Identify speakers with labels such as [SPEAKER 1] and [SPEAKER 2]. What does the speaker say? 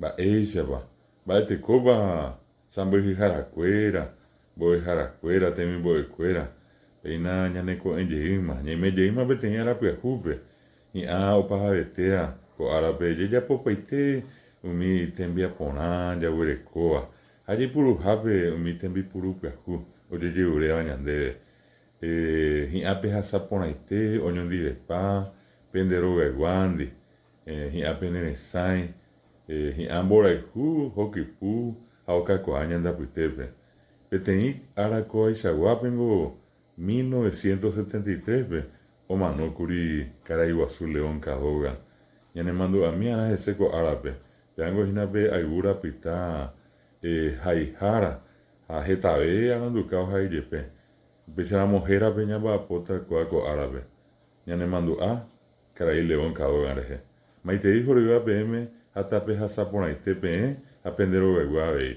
[SPEAKER 1] mba'éichapa, mba'etekópa sãmbyhyharakuéra, mbo'eharakuéra, temimbo'ekuéra, péina ñaneko'ẽjeýma, ñaimejeýma peteĩ arapyahúpe, hi'ã opahavetéva ko árape jejapopaite umi tembiaporã jaguerekóva ha jaipuruhápe umi tembipuru pyahu ojejeguréva ñandéve. Hi'ãpe hasaporãite oñondivepa pende rogaiguándi, hi'ã pene resãi, hi'ã mborayhu hokypu ha okakuaa ñandapytépe. Peteĩ arako aichaguápengo 1973pe omanókuri Karai Guasu León Kahoga. Ñanemandu'ami hese ko árape. Peãngohínape ayvu rapyta haihára ha hetave aranduka ohaijepe. Upéicharamo hérape ñamba'apóta kua ko árape. Ñanemandu'a Karai León Kahoga rehe. Maitei horyva peẽme ha tape hasaporãite peẽ ha pende rogaigua avei.